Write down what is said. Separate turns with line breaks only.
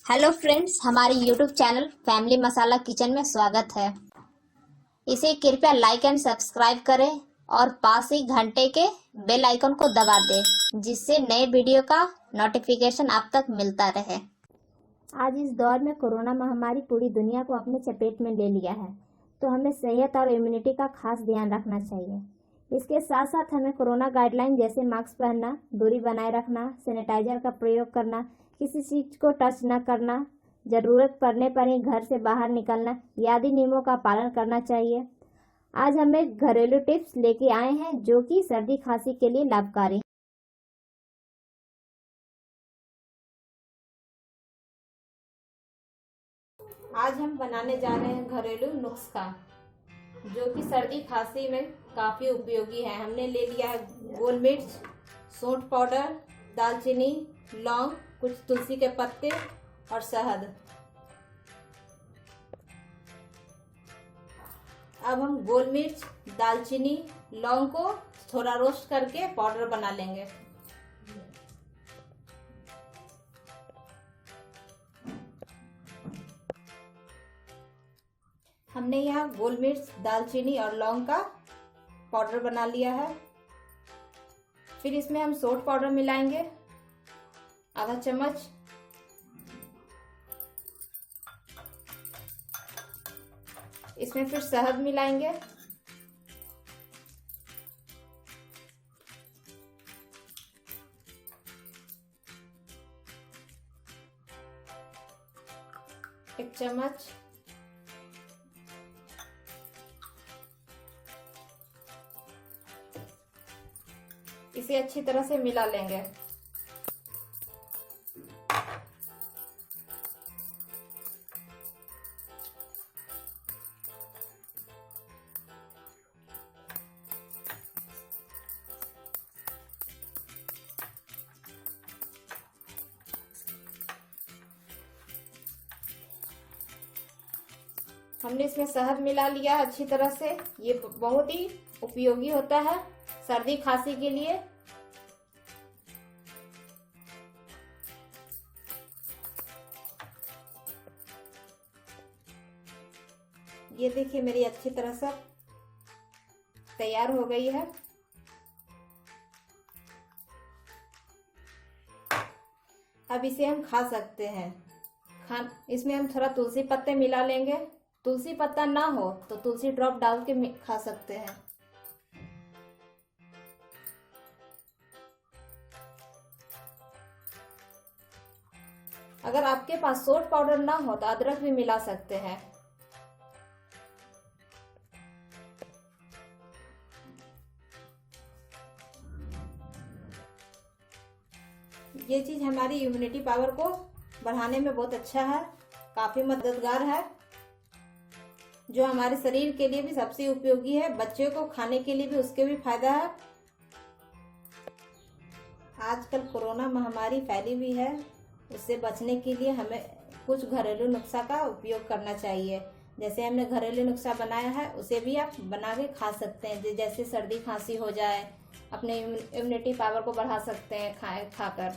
Hello friends, हमारे YouTube channel family मसाला kitchen में स्वागत है। इसे कृपया लाइक एंड सब्सक्राइब करें और पास ही घंटे के बेल आइकन को दबा दें, जिससे नए वीडियो का नोटिफिकेशन आप तक मिलता रहे। आज इस दौर में कोरोना महामारी पूरी दुनिया को अपने चपेट में ले लिया है, तो हमें सेहत और इम्यूनिटी का खास ध्यान रखना चाहिए। इसके साथ साथ हमें कोरोना गाइडलाइन जैसे मास्क पहनना, दूरी बनाए रखना, सैनिटाइजर का प्रयोग करना, किसी चीज को टच न करना, जरूरत पड़ने पर ही घर से बाहर निकलना आदि नियमों का पालन करना चाहिए। आज हम एक घरेलू टिप्स लेके आए हैं जो कि सर्दी खांसी के लिए लाभकारी। आज हम बनाने जा रहे हैं घरेलू नुस्खा जो कि सर्दी खांसी में काफी उपयोगी है। हमने ले लिया है गोल मिर्च, सौंठ पाउडर, दालचीनी, लौंग, कुछ तुलसी के पत्ते और शहद। अब हम गोल मिर्च, दालचीनी, लौंग को थोड़ा रोस्ट करके पाउडर बना लेंगे। हमने यहाँ गोल मिर्च, दालचीनी और लौंग का पाउडर बना लिया है। फिर इसमें हम सौंठ पाउडर मिलाएंगे, आधा चम्मच। इसमें फिर शहद मिलाएंगे, एक चम्मच। इसे अच्छी तरह से मिला लेंगे। हमने इसमें शहद मिला लिया अच्छी तरह से। ये बहुत ही उपयोगी होता है सर्दी खांसी के लिए। ये देखिए मेरी अच्छी तरह से तैयार हो गई है। अब इसे हम खा सकते हैं। इसमें हम थोड़ा तुलसी पत्ते मिला लेंगे। तुलसी पत्ता ना हो तो तुलसी ड्रॉप डाल के खा सकते हैं। अगर आपके पास सौंठ पाउडर ना हो तो अदरक भी मिला सकते हैं। ये चीज हमारी इम्यूनिटी पावर को बढ़ाने में बहुत अच्छा है, काफी मददगार है, जो हमारे शरीर के लिए भी सबसे उपयोगी है। बच्चों को खाने के लिए भी उसके भी फायदा है। आजकल कोरोना महामारी फैली हुई है, उससे बचने के लिए हमें कुछ घरेलू नुस्खा का उपयोग करना चाहिए। जैसे हमने घरेलू नुस्खा बनाया है, उसे भी आप बना के खा सकते हैं। जैसे सर्दी खांसी हो जाए, अपने इम्यूनिटी पावर को बढ़ा सकते हैं खाकर।